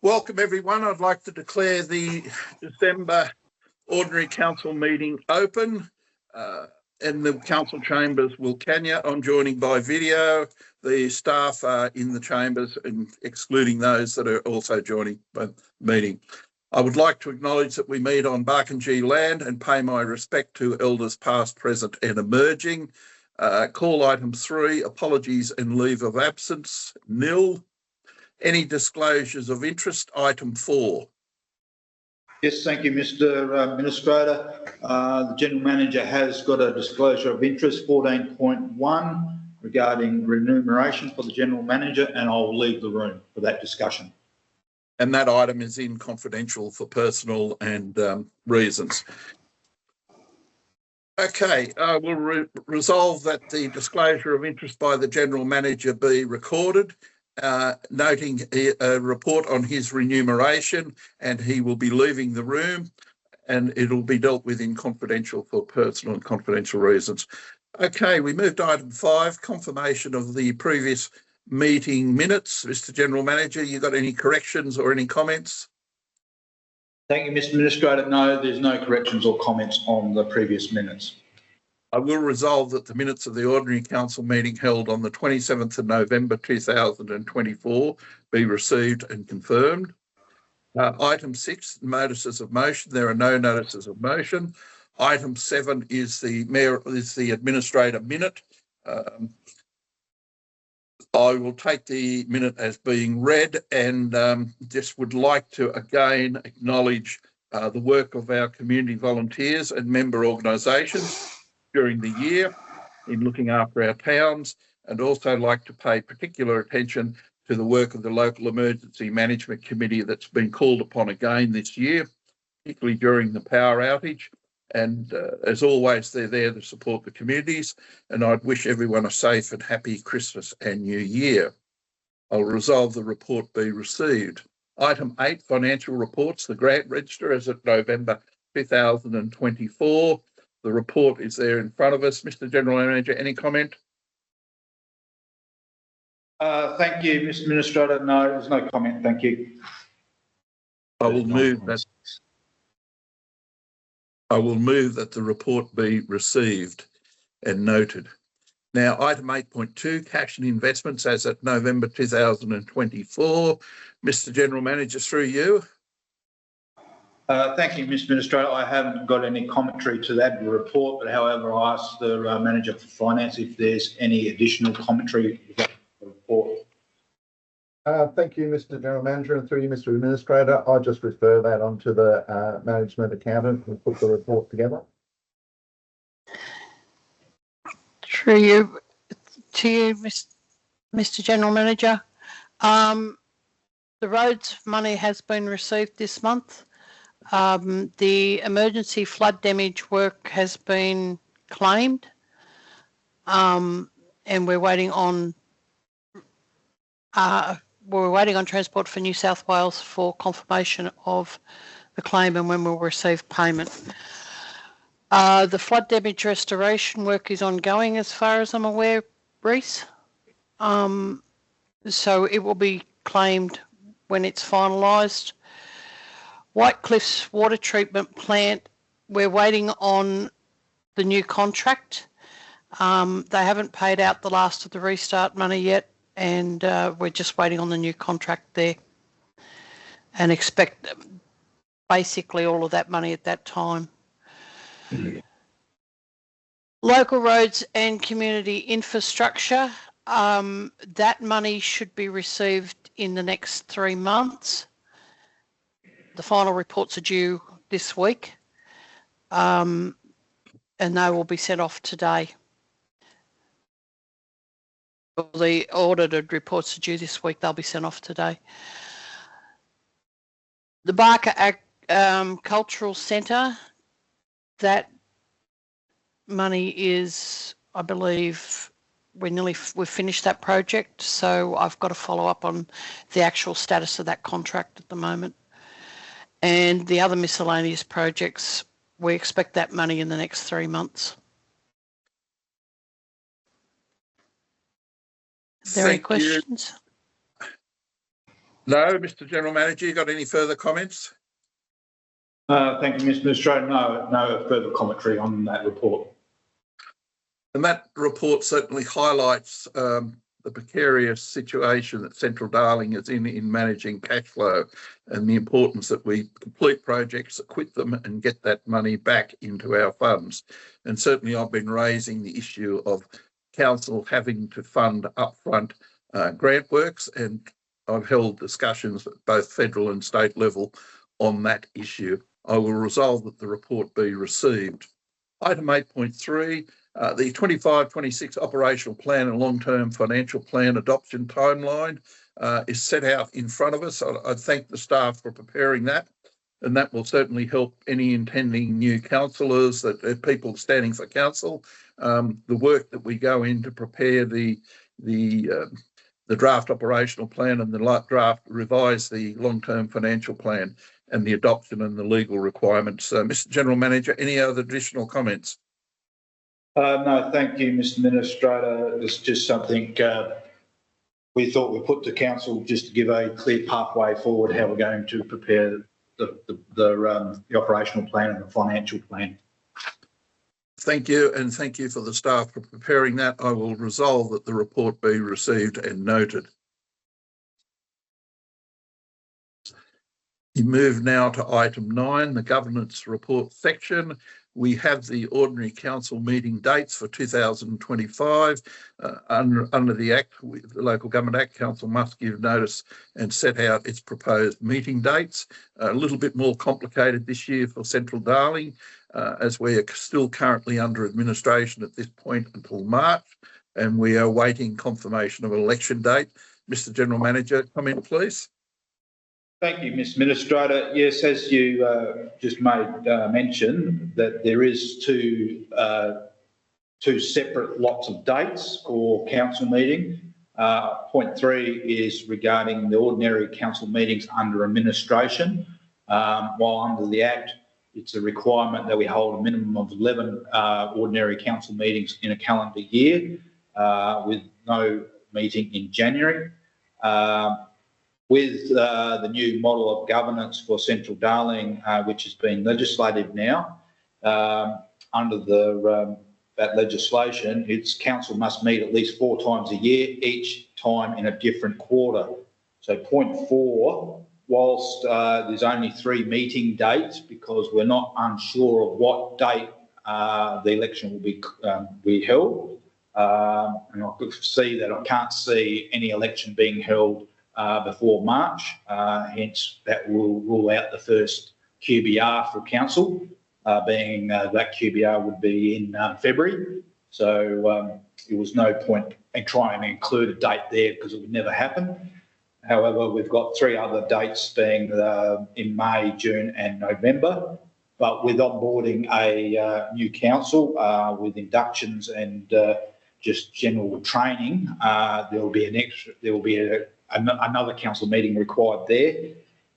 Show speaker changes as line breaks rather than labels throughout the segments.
Welcome everyone. I'd like to declare the December Ordinary Council meeting open in the Council chambers, Wilcannia. I'm joining by video. The staff are in the chambers, and excluding those that are also joining by the meeting. I would like to acknowledge that we meet on Barkindji land and pay my respect to elders past, present and emerging. Call item 3, apologies and leave of absence, nil. Any disclosures of interest, item 4.
Yes, thank you, Mr Administrator. The General Manager has got a disclosure of interest, 14.1, regarding remuneration for the General Manager, and I'll leave the room for that discussion.
And that item is in confidential for personal and reasons. Okay, we'll resolve that the disclosure of interest by the General Manager be recorded, noting a report on his remuneration, and he will be leaving the room and it'll be dealt with in confidential for personal and confidential reasons. Okay, we move to item 5, confirmation of the previous meeting minutes. Mr. General Manager, you got any corrections or any comments?
Thank you, Mr Administrator. No, there's no corrections or comments on the previous minutes.
I will resolve that the minutes of the Ordinary Council meeting held on the 27th of November 2024 be received and confirmed. Item 6, notices of motion. There are no notices of motion. Item 7 is the Administrator minute. I will take the minute as being read, and just would like to again acknowledge the work of our community volunteers and member organisations during the year in looking after our towns, and also like to pay particular attention to the work of the Local Emergency Management Committee that's been called upon again this year, particularly during the power outage. And as always, they're there to support the communities, and I'd wish everyone a safe and happy Christmas and New Year. I'll resolve the report be received. Item 8, financial reports. The grant register as of November 2024. The report is there in front of us. Mr. General Manager, any comment?
Thank you, Mr Administrator. No, there's no comment. Thank you.
I will move that the report be received and noted. Now, item 8.2, cash and investments as at November 2024. Mr. General Manager, through you.
Thank you, Mr Administrator. I haven't got any commentary to that report, but however, I asked the Manager for Finance if there's any additional commentary to the report.
Thank you, Mr General Manager, and through you, Mr Administrator. I'll just refer that on to the management accountant and put the report together.
Through you, to you, Mr General Manager. The roads money has been received this month. The emergency flood damage work has been claimed, and we're waiting on Transport for New South Wales for confirmation of the claim and when we'll receive payment. The flood damage restoration work is ongoing as far as I'm aware, Reece. So it will be claimed when it's finalised. White Cliffs water treatment plant, we're waiting on the new contract. They haven't paid out the last of the restart money yet, and we're just waiting on the new contract there and expect basically all of that money at that time. Local roads and community infrastructure, that money should be received in the next 3 months. The final reports are due this week, and they will be sent off today. The audited reports are due this week. They'll be sent off today. The Barker Cultural Centre, that money is, I believe, we've finished that project, so I've got to follow up on the actual status of that contract at the moment. And the other miscellaneous projects, we expect that money in the next 3 months. Are there any questions?
No, Mr. General Manager, you got any further comments?
Thank you, Mr. Administrator. No further commentary on that report.
And that report certainly highlights the precarious situation that Central Darling is in managing cash flow, and the importance that we complete projects, acquit them and get that money back into our funds. And certainly I've been raising the issue of council having to fund upfront grant works, and I've held discussions at both federal and state level on that issue. I will resolve that the report be received. Item 8.3, the 25-26 operational plan and long-term financial plan adoption timeline is set out in front of us. I thank the staff for preparing that, and that will certainly help any intending new councillors, that people standing for council. The work that we go in to prepare the draft operational plan and the draft revise the long-term financial plan and the adoption and the legal requirements. Mr. General Manager, any other additional comments?
No, thank you, Mr. Administrator. It's just something we thought we'd put to council just to give a clear pathway forward how we're going to prepare the operational plan and the financial plan.
Thank you, and thank you for the staff for preparing that. I will resolve that the report be received and noted. We move now to item 9, the governance report section. We have the ordinary council meeting dates for 2025. Under the Act, the Local Government Act, council must give notice and set out its proposed meeting dates. A little bit more complicated this year for Central Darling, as we are still currently under administration at this point until March, and we are awaiting confirmation of an election date. Mr. General Manager, comment please.
Thank you, Mr. Administrator. Yes, as you just made mention, that there is two separate lots of dates for council meeting. Point 3 is regarding the ordinary council meetings under administration. While under the Act, it's a requirement that we hold a minimum of 11 ordinary council meetings in a calendar year, with no meeting in January. With the new model of governance for Central Darling, which has been legislated now, under that legislation, its council must meet at least 4 times a year, each time in a different quarter. So point 4, whilst there's only 3 meeting dates, because we're not unsure of what date the election will be held, and I could see that I can't see any election being held before March, hence that will rule out the first QBR for council, being that QBR would be in February. So there was no point in trying to include a date there because it would never happen. However, we've got 3 other dates being in May, June and November. But with onboarding a new council, with inductions and just general training, there will be another council meeting required there,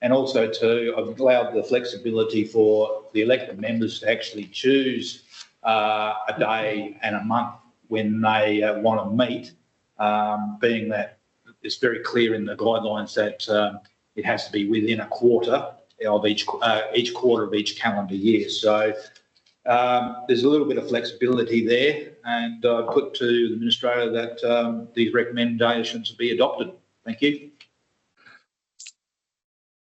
and also I've allowed the flexibility for the elected members to actually choose a day and a month when they want to meet, being that it's very clear in the guidelines that it has to be within a quarter of each quarter of each calendar year. So there's a little bit of flexibility there, and I put to the Administrator that these recommendations be adopted. Thank you.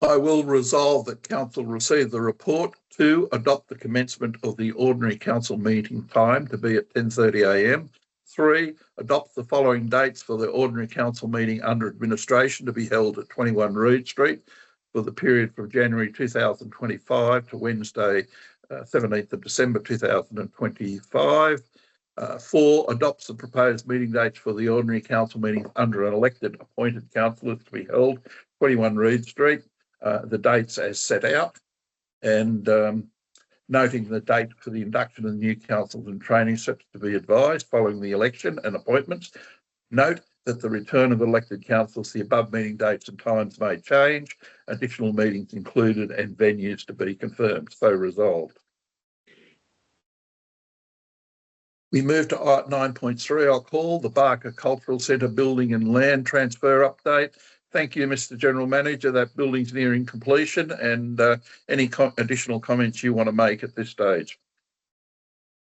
I will resolve that council receive the report. 2, adopt the commencement of the ordinary council meeting time to be at 10:30 a.m. 3, adopt the following dates for the ordinary council meeting under administration to be held at 21 Reed Street for the period from January 2025 to Wednesday, 17th of December 2025. 4, adopts the proposed meeting dates for the ordinary council meetings under an elected appointed councillors to be held 21 Reed Street, the dates as set out, and noting the date for the induction of the new councils and training steps to be advised following the election and appointments. Note that the return of elected councillors, the above meeting dates and times may change, additional meetings included and venues to be confirmed. So resolved. We move to 9.3. I'll call the Barker Cultural Centre building and land transfer update. Thank you, Mr. General Manager. That building's nearing completion, and any additional comments you want to make at this stage?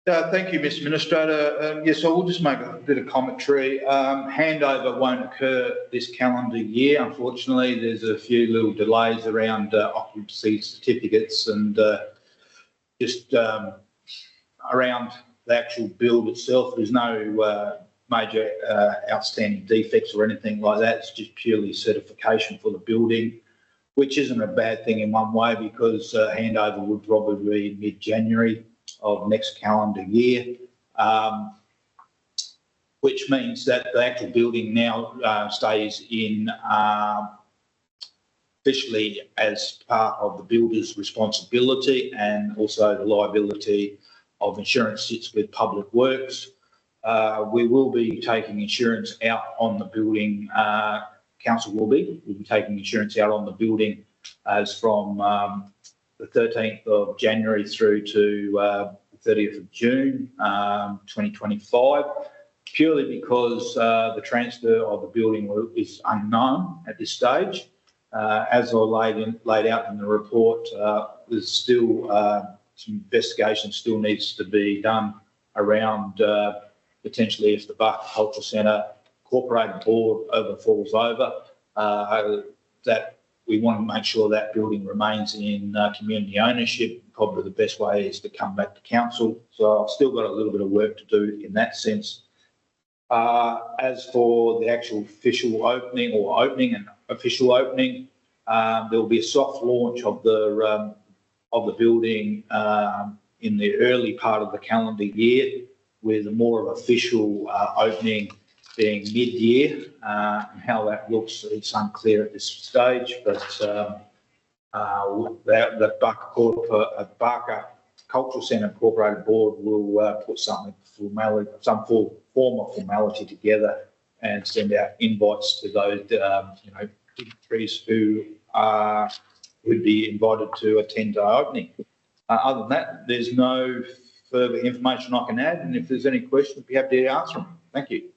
Thank you, Mr. Administrator. Yes, I will just make a bit of commentary. Handover won't occur this calendar year. Unfortunately, there's a few little delays around occupancy certificates and just around the actual build itself. There's no major outstanding defects or anything like that. It's just purely certification for the building, which isn't a bad thing in one way, because handover would probably be mid-January of next calendar year, which means that the actual building now stays in officially as part of the builder's responsibility, and also the liability of insurance sits with Public Works. We will be taking insurance out on the building. Council will be taking insurance out on the building as from the 13th of January through to the 30th of June 2025, purely because the transfer of the building is unknown at this stage. As I laid out in the report, there's still some investigation still needs to be done around potentially if the Barker Cultural Centre Incorporated Board falls over, that we want to make sure that building remains in community ownership. Probably the best way is to come back to council. So I've still got a little bit of work to do in that sense. As for the actual official opening or official opening, there will be a soft launch of the building in the early part of the calendar year, with a more of official opening being mid-year. And how that looks, it's unclear at this stage, but the Barker Cultural Centre Incorporated Board will put some form of formality together and send out invites to those dignitaries who would be invited to attend our opening. Other than that, there's no further information I can add, and if there's any questions, I'd be happy to answer them. Thank you.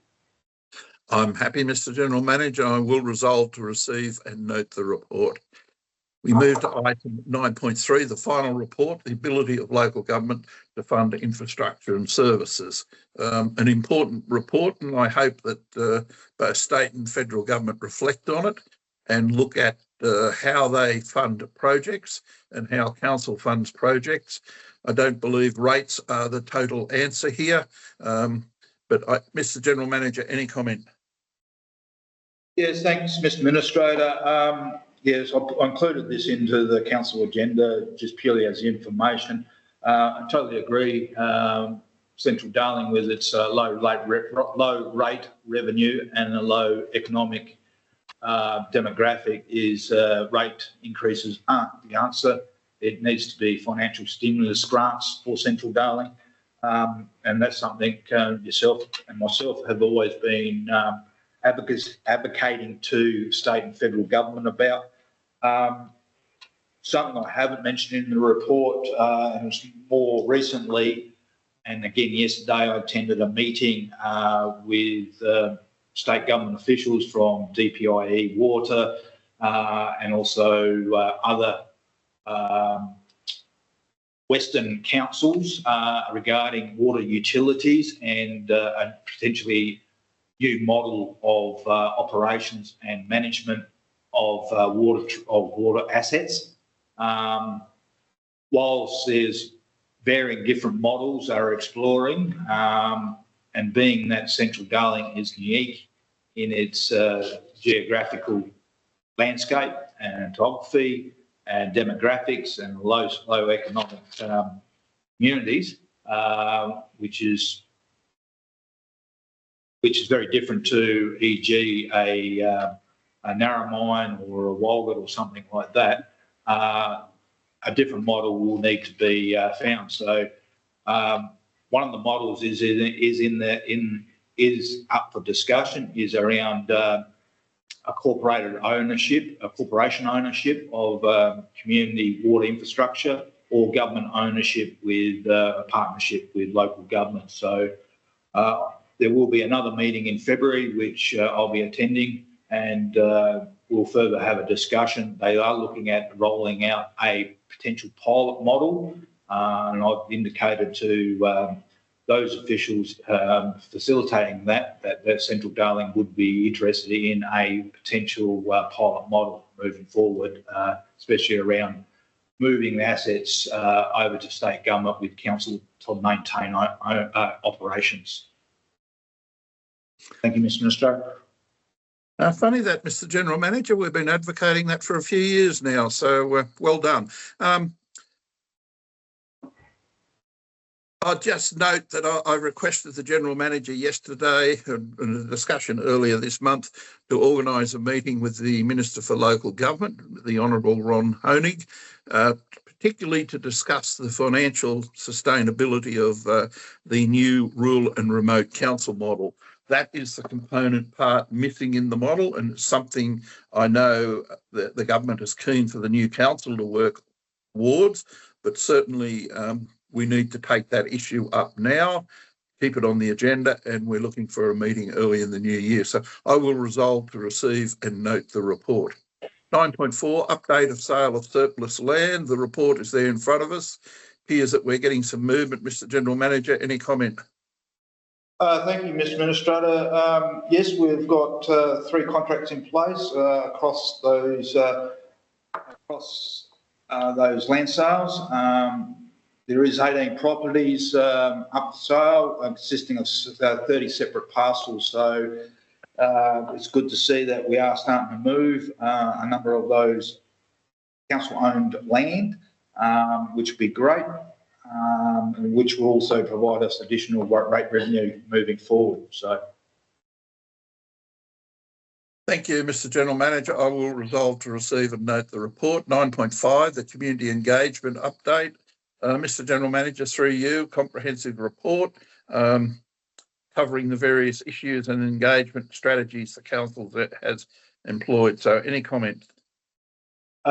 I'm happy, Mr. General Manager. I will resolve to receive and note the report. We move to item 9.3, the final report, the ability of local government to fund infrastructure and services. An important report, and I hope that both state and federal government reflect on it and look at how they fund projects and how council funds projects. I don't believe rates are the total answer here, but Mr. General Manager, any comment?
Yes, thanks, Mr. Administrator. Yes, I included this into the council agenda just purely as information. I totally agree. Central Darling, with its low rate revenue and a low economic demographic, is rate increases aren't the answer. It needs to be financial stimulus grants for Central Darling, and that's something yourself and myself have always been advocating to state and federal government about. Something I haven't mentioned in the report, and more recently, and again yesterday, I attended a meeting with state government officials from DPIE Water and also other Western councils regarding water utilities and potentially new model of operations and management of water assets. Whilst there's varying different models are exploring, and being that Central Darling is unique in its geographical landscape and topography and demographics and low economic communities, which is very different to, e.g., a Narromine or a Walgett or something like that. A different model will need to be found. So one of the models is up for discussion, is around a corporation ownership of community water infrastructure, or government ownership with a partnership with local government. So there will be another meeting in February, which I'll be attending, and we'll further have a discussion. They are looking at rolling out a potential pilot model, and I've indicated to those officials facilitating that Central Darling would be interested in a potential pilot model moving forward, especially around moving the assets over to state government with council to maintain operations. Thank you, Mr. Minister.
Funny that, Mr. General Manager. We've been advocating that for a few years now, so well done. I'll just note that I requested the General Manager yesterday in a discussion earlier this month to organise a meeting with the Minister for Local Government, the Honourable Ron Honig, particularly to discuss the financial sustainability of the new rural and remote council model. That is the component part missing in the model, and it's something I know that the government is keen for the new council to work towards, but certainly we need to take that issue up now, keep it on the agenda, and we're looking for a meeting early in the new year. So I will resolve to receive and note the report. 9.4, update of sale of surplus land. The report is there in front of us. Appears that we're getting some movement. Mr. General Manager, any comment?
Thank you, Mr. Administrator. Yes, we've got 3 contracts in place across those land sales. There is 18 properties up for sale, consisting of 30 separate parcels. So it's good to see that we are starting to move a number of those council-owned land, which would be great, and which will also provide us additional rate revenue moving forward. So,
thank you, Mr. General Manager. I will resolve to receive and note the report. 9.5, the community engagement update. Mr. General Manager, through you, comprehensive report covering the various issues and engagement strategies the council has employed. So any comments?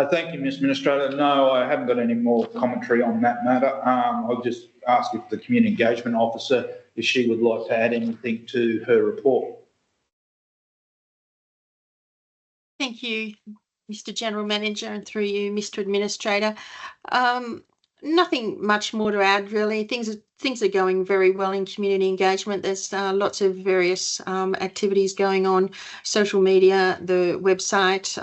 Thank you, Mr. Administrator. No, I haven't got any more commentary on that matter. I'll just ask if the Community Engagement Officer, if she would like to add anything to her report.
Thank you, Mr. General Manager, and through you, Mr. Administrator. Nothing much more to add, really. Things are going very well in community engagement. There's lots of various activities going on, social media, the website.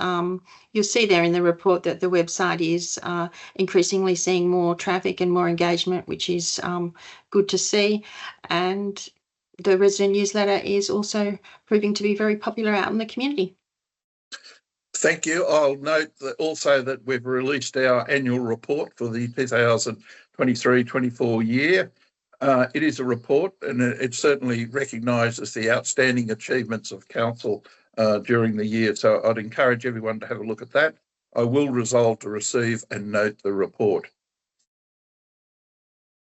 You'll see there in the report that the website is increasingly seeing more traffic and more engagement, which is good to see. And the resident newsletter is also proving to be very popular out in the community.
Thank you. I'll note that also that we've released our annual report for the 2023-24 year. It is a report, and it certainly recognises the outstanding achievements of council during the year. So I'd encourage everyone to have a look at that. I will resolve to receive and note the report.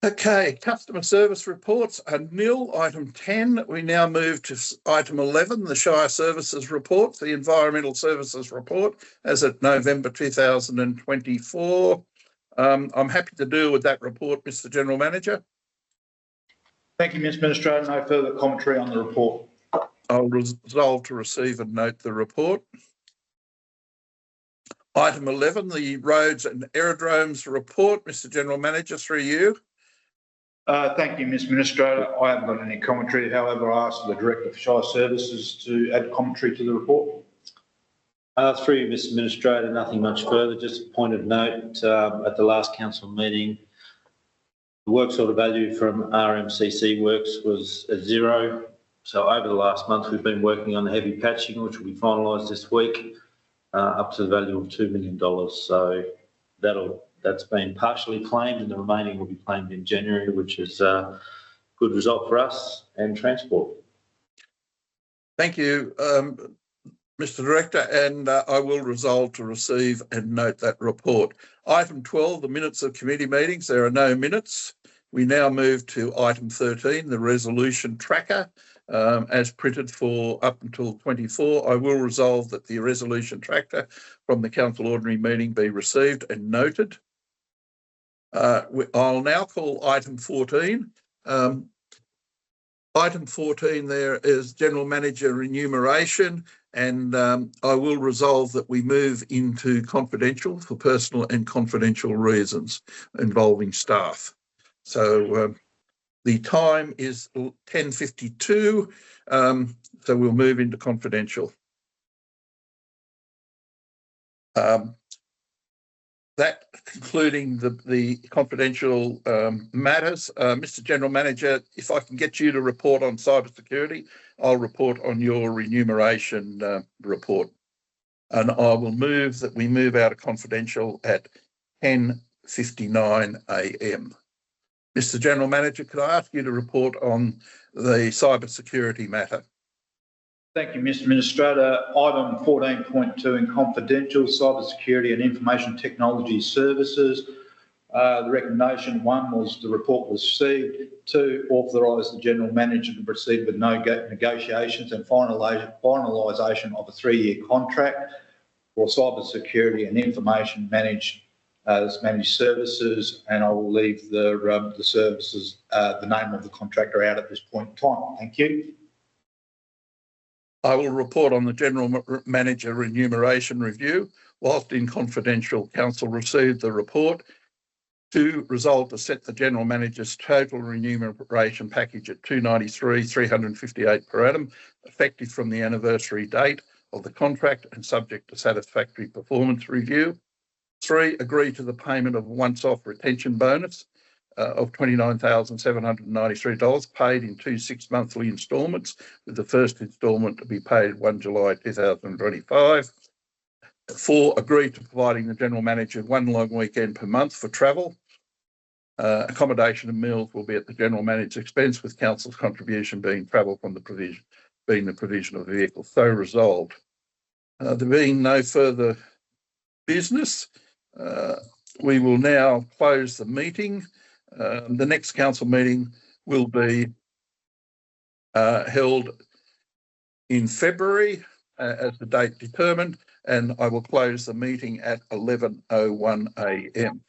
Okay, customer service reports are nil. Item 10. We now move to item 11, the Shire Services Report, the Environmental Services Report, as at November 2024. I'm happy to deal with that report, Mr. General Manager.
Thank you, Mr. Administrator. No further commentary on the report.
I'll resolve to receive and note the report. Item 11, the Roads and Aerodromes Report. Mr. General Manager, through you.
Thank you, Mr. Administrator. I haven't got any commentary. However, I asked the Director for Shire Services to add commentary to the report.
Through you, Mr. Administrator, nothing much further. Just a point of note, at the last council meeting, the works order value from RMCC Works was at 0. So over the last month, we've been working on the heavy patching, which will be finalised this week, up to the value of $2 million. So that's been partially claimed, and the remaining will be claimed in January, which is a good result for us and Transport.
Thank you, Mr. Director, and I will resolve to receive and note that report. Item 12, the minutes of committee meetings. There are no minutes. We now move to item 13, the resolution tracker, as printed for up until 24. I will resolve that the resolution tracker from the council ordinary meeting be received and noted. I'll now call item 14. Item 14 there is general manager remuneration, and I will resolve that we move into confidential for personal and confidential reasons involving staff. So the time is 10:52, so we'll move into confidential. That concluding the confidential matters. Mr. General Manager, if I can get you to report on cybersecurity, I'll report on your remuneration report. And I will move that we move out of confidential at 10:59 a.m. Mr. General Manager, could I ask you to report on the cybersecurity matter?
Thank you, Mr. Administrator. Item 14.2 in confidential, cybersecurity and information technology services. The recommendation, 1, was the report was received. 2, authorise the General Manager to proceed with negotiations and finalisation of a 3-year contract for cybersecurity and information managed services, and I will leave the services, the name of the contractor out at this point in time. Thank you.
I will report on the General Manager remuneration review. Whilst in confidential, Council received the report. 2, resolve to set the General Manager's total remuneration package at $293,358 per annum, effective from the anniversary date of the contract and subject to satisfactory performance review. 3, agree to the payment of a once-off retention bonus of $29,793 paid in 2 6-monthly instalments, with the first instalment to be paid 1 July 2025. 4, agree to providing the General Manager 1 long weekend per month for travel. Accommodation and meals will be at the General Manager's expense, with Council's contribution being travel from the provision of the vehicle. So resolved. There being no further business, we will now close the meeting. The next council meeting will be held in February as the date determined, and I will close the meeting at 11:01 a.m.